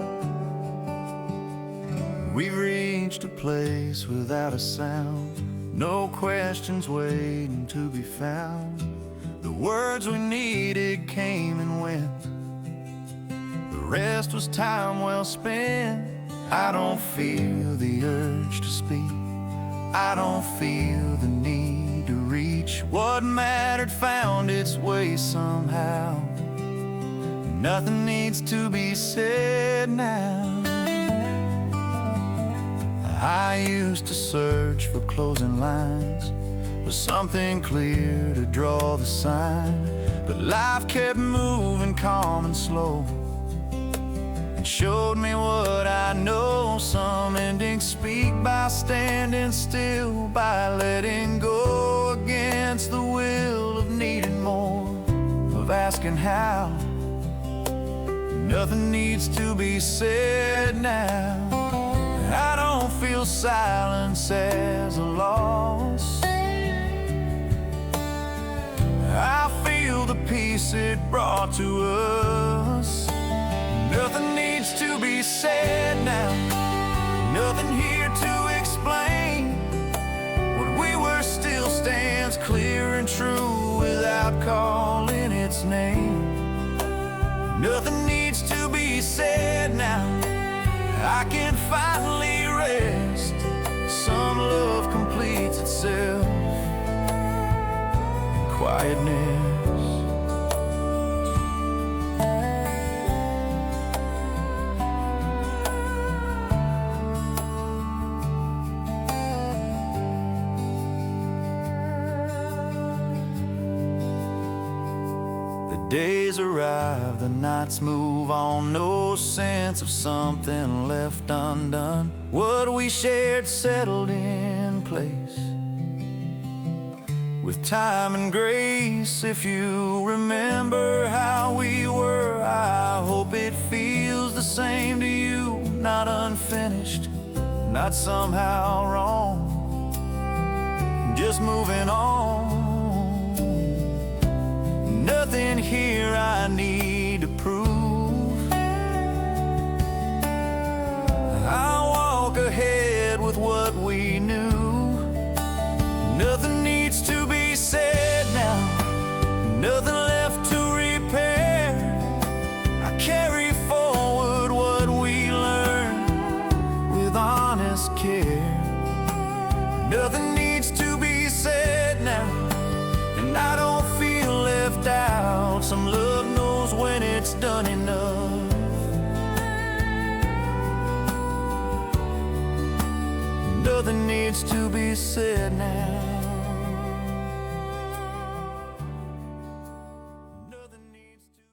We've reached a place without a sound, no questions waiting to be found. The words we needed came and went, the rest was time well spent. I don't feel the urge to speak, I don't feel the need to reach. What mattered found its way somehow. Nothing needs to be said now. I used to search for closing lines, for something clear to draw the sign. But life kept moving calm and slow, showed me what I know. Some endings speak by standing still, by letting go against the will of needing more, of asking how. Nothing needs to be said now. I don't feel silence as a loss, I feel the peace it brought to us. Nothing needs to be said now, nothing here to explain. What we were still stands clear and true without calling its name. Nothing needs to be said now, I can finally rest. Some love completes itself in quietness. Days arrive, the nights move on, no sense of something left undone. What we shared settled in place with time and grace. If you remember how we were, I hope it feels the same to you. Not unfinished, not somehow wrong, just moving on. Nothing here I need to prove. I'll walk ahead with what we knew. Nothing needs to be said now, nothing left to repair. I carry forward what we learned with honest care. Nothing needs to be said now, and I don't feel left out. Some love knows when it's done enough. Nothing needs to be said now. Nothing needs to be.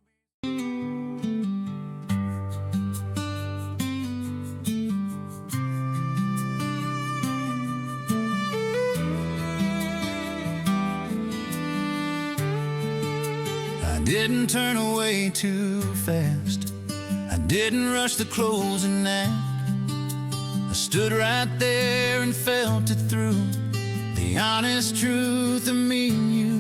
I didn't turn away too fast, I didn't rush the closing act. I stood right there and felt it through. The the honest truth of me and you.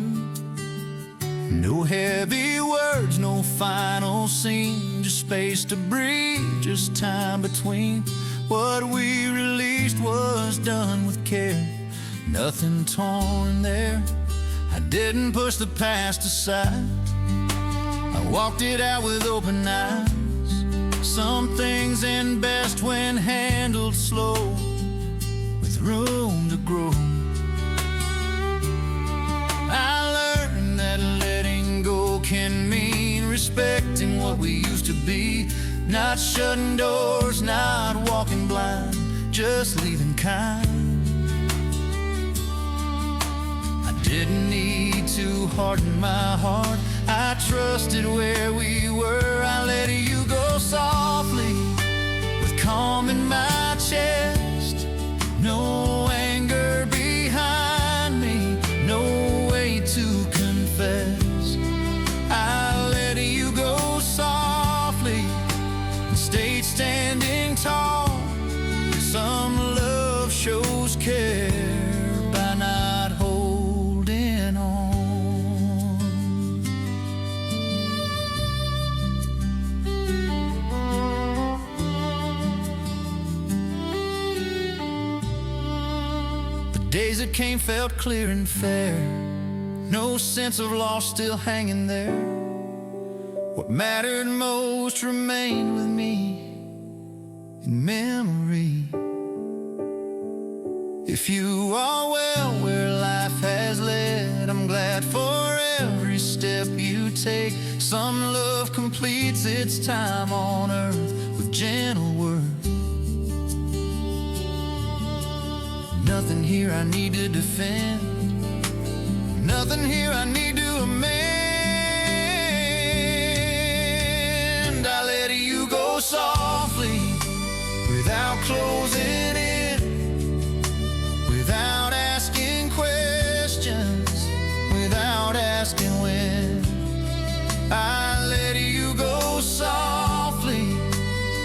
No heavy words, no final scene, just space to breathe, just time between. What we released was done with care, nothing torn there. I didn't push the past aside, I walked it out with open eyes. Some things end best when handled slow, with room to grow. I learned that letting go can mean respecting what we used to be. Not shutting doors, not walking blind, just leaving kind. I didn't need to harden my heart, I trusted where we were. I let you go softly, with calm in my chest. No anger behind me, no way to confess. I let you go softly, and stayed standing tall. Some love shows care by not holding on. The days that came felt clear and fair, no sense of loss still hanging there. What mattered most remained with me in memory. If you are well where life has led, I'm glad for every step you take. Some love completes its time on earth with gentle words. Nothing here I need to defend, nothing here I need to amend. I let you go softly, without closing in, without asking questions, without asking when. I let you go softly,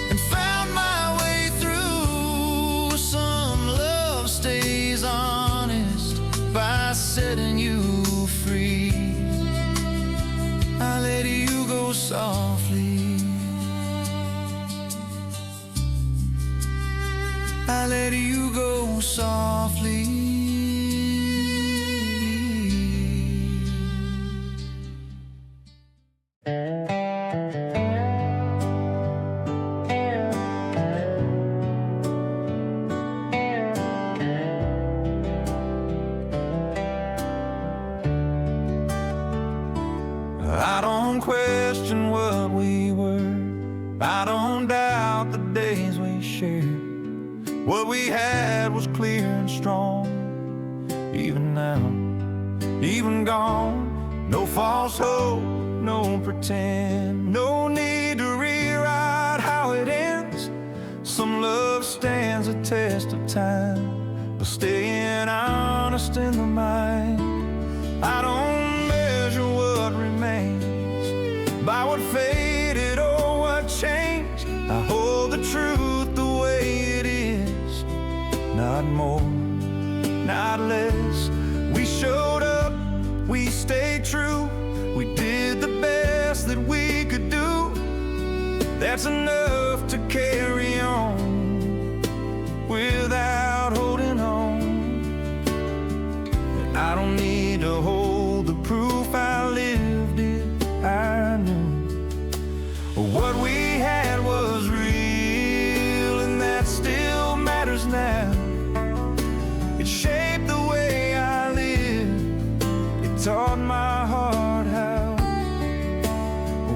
and found my way through. Some love stays honest by setting you free. I let you go softly, I let you go softly. I don't question what we were, I don't doubt the days we shared. What we had was clear and strong, even now, even gone. No false hope, no pretend, no need to rewrite how it ends. Some love stands a test of time, but staying honest in the mind. I don't measure what remains by what faded or what changed. I hold the truth the way it is, not more, not less. We showed up, we stayed true, we did the best that we could do. That's enough to carry on without holding on. And I don't need to hold the proof, I lived it, I knew. What we had was real, and that still matters now. It shaped the way I live, it taught my heart how.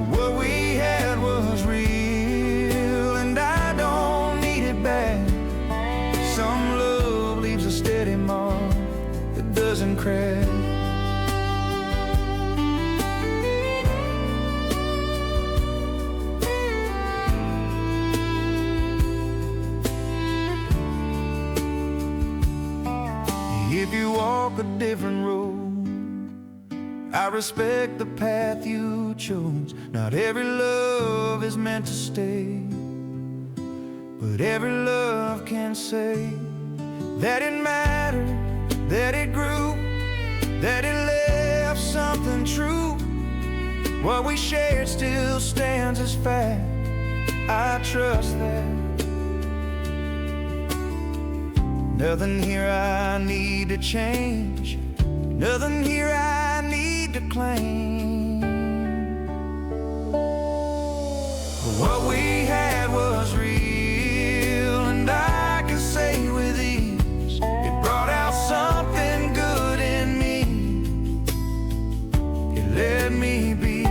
What we had was real, and I don't need it back. Some love leaves a steady mark that doesn't crack. If you walk a different road, I respect the path you chose. Not every love is meant to stay, but every love can say that it mattered, that it grew. that it left something true. What we shared still stands as fact. I trust that. Nothing here I need to change, nothing here I need to claim. What we had was real, and I can say with ease, it brought out something good in me. It let me be.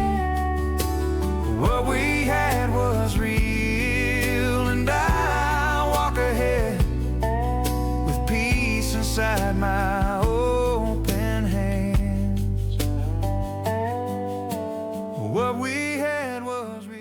What we had was real, and I walk ahead with peace inside my open hands. What we had was real.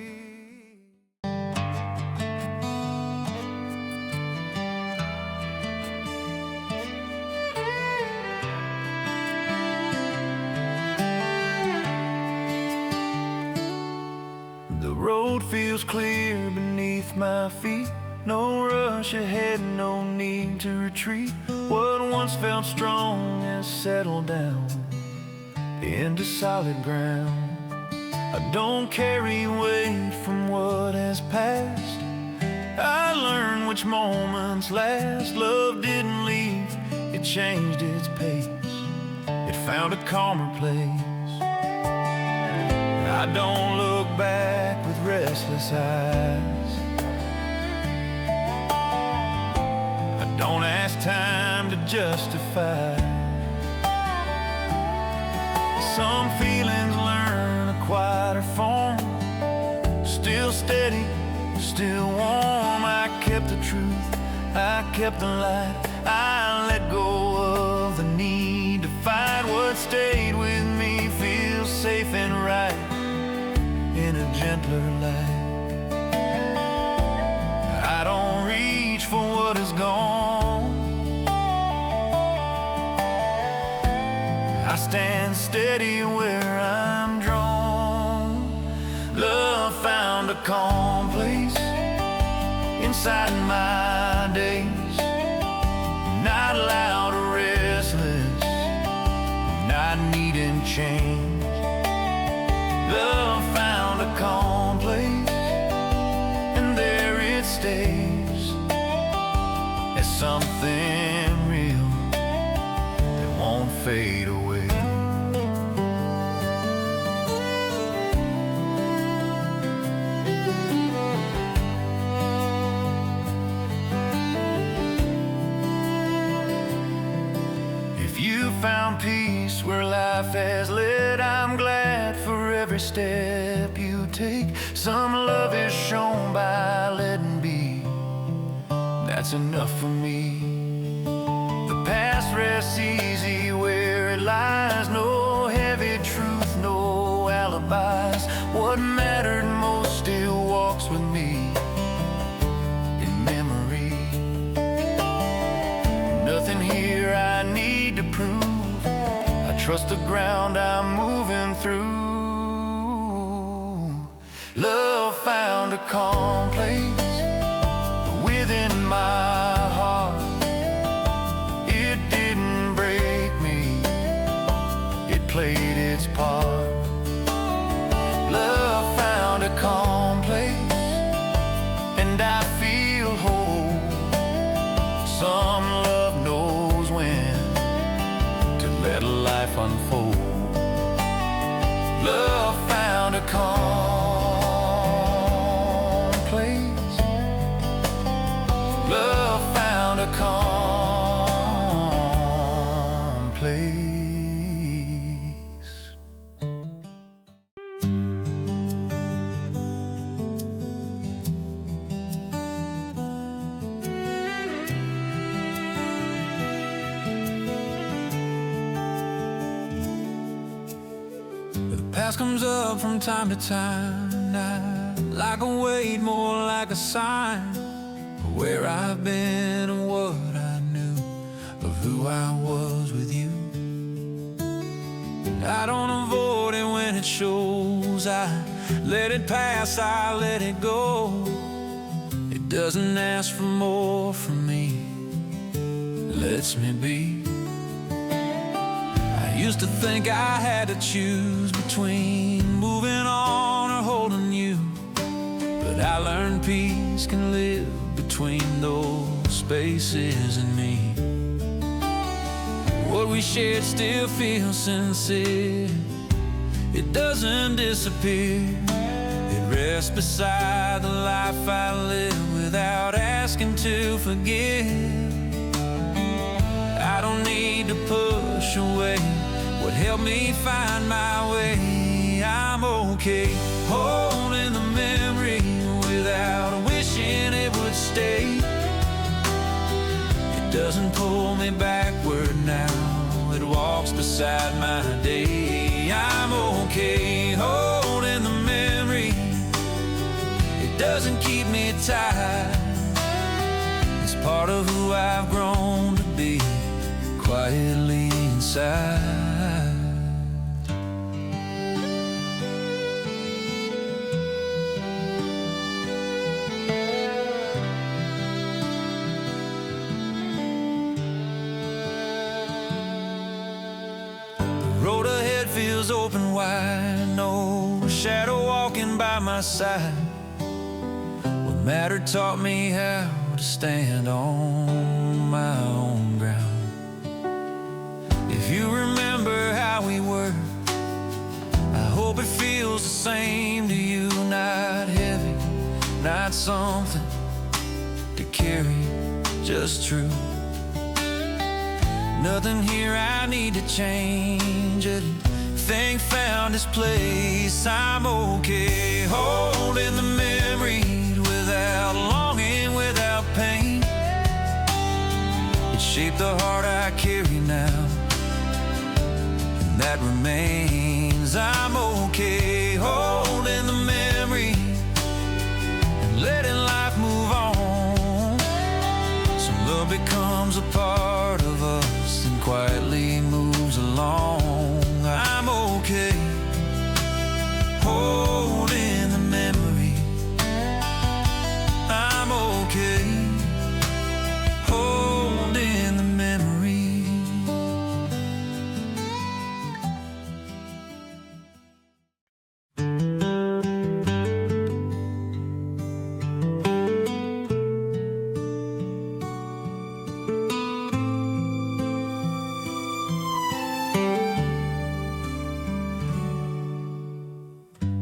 The road feels clear beneath my feet. No rush ahead, no need to retreat. What once felt strong has settled down into solid ground. I don't carry weight from what has passed. I learned which moments last. Love didn't leave, it changed its pace. It found a calmer place. I don't look back with restless eyes. I don't ask time to justify. Some feelings learn a quieter form. Still steady, still warm. I kept the truth, I kept the light. I let go of the need to fight. What stayed with me feels safe and right in a gentler light. I don't reach for what is gone. I stand steady where I'm drawn. Love found a calm place inside my days. Not loud or restless, not needing change. Love found a calm place, and there it stays as something real that won't fade away. If you found peace where life has led, I'm glad for every step you take. Some love is shown by letting be. That's enough for me. The past rests easy where it lies. No heavy truth, no alibis. What mattered most still walks with me in memory. Nothing here I need to prove. I trust the ground I'm moving through. Love found a calm place within my heart. It didn't break me, it played its part. Love found a calm place, and I feel whole. Some love knows when to let life unfold. Love found a calm place. Love found a calm place. The past comes up from time to time, not like a weight, more like a sign of where I've been and what I knew of who I was with you. And I don't avoid it when it shows. I let it pass, I let it go. It doesn't ask for more from me, it lets me be. I Used to think I had to choose between moving on or holding you, but I learned peace can live between those spaces in me. What we shared still feels sincere. It doesn't disappear. It rests beside the life I live without asking to forgive. I don't need to push away what helped me find my way. I'm okay holding the memory without wishing it would stay. It doesn't pull me backward now, it walks beside my day. I'm okay holding the memory. It doesn't keep me tied. It's part of who I've grown to be, quietly inside. The road ahead feels open wide, no shadow walking by my side. What mattered taught me how to stand on my own ground. If you remember how we were, I hope it feels the same to you. Not heavy, not something to carry, just true. Nothing here I need to change it. Thing found its place. I'm okay holding the memory without longing, without pain. It shaped the heart I carry now, and that remains. I'm okay holding the memory and letting life move on. So love becomes a part of us and quietly moves along. I'm okay holding the memory. I'm okay holding the memory.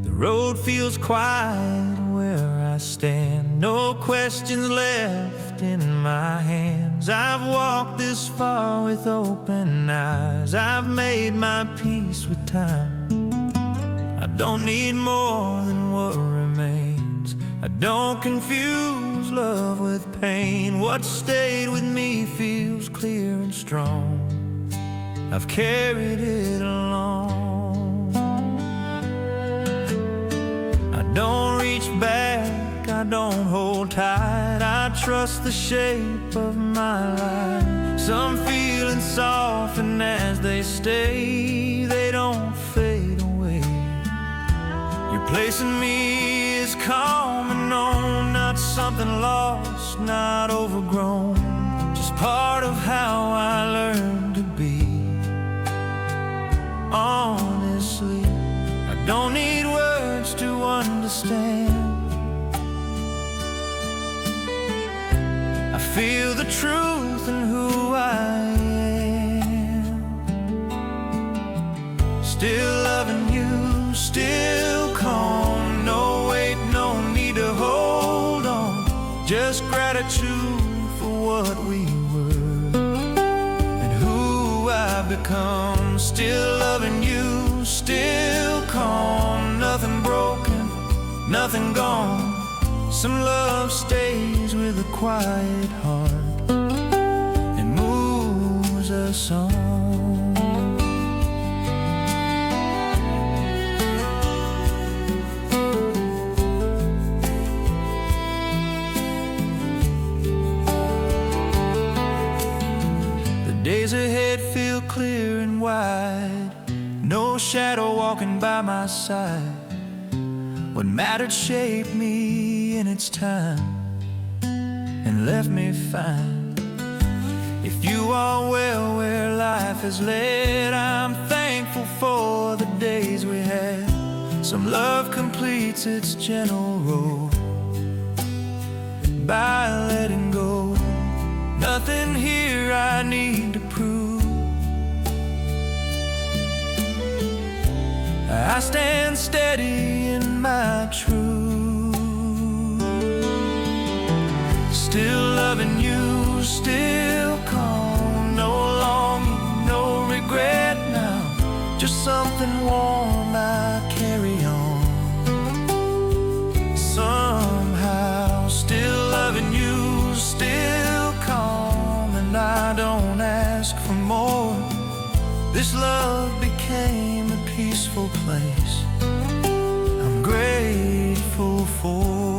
The road feels quiet where I stand, no questions left in my hands. I've walked this far with open eyes. I've made my peace with time. I don't need more than what remains. I don't confuse love with pain. What stayed with me feels clear and strong. I've carried it along. I don't reach back, I don't hold tight. I trust the shape of my life. Some feelings soften as they stay, they don't fade away. Your place in me is calm and known, not something lost, not overgrown. Just part of how I learned to be. Honestly, I don't need words to understand. I feel the truth in who I am. Still loving you, still calm. No wait, no need to hold on. Just gratitude for what we were and who I've become. Still loving you, still calm. Nothing broken, nothing gone. Some love stays with a quiet heart and moves us on. The days ahead feel clear and wide, no shadow walking by my side. What mattered shaped me in its time and left me fine. If you are well where life has led, I'm I'm thankful for the days we had. Some love completes its gentle road by letting go. Nothing here I need to prove. I stand steady in my truth. Still loving you, still calm. No longing, no regret now. Just something warm I carry on. Somehow, still loving you, still calm. And I don't ask for more. This love became a peaceful place I'm grateful for.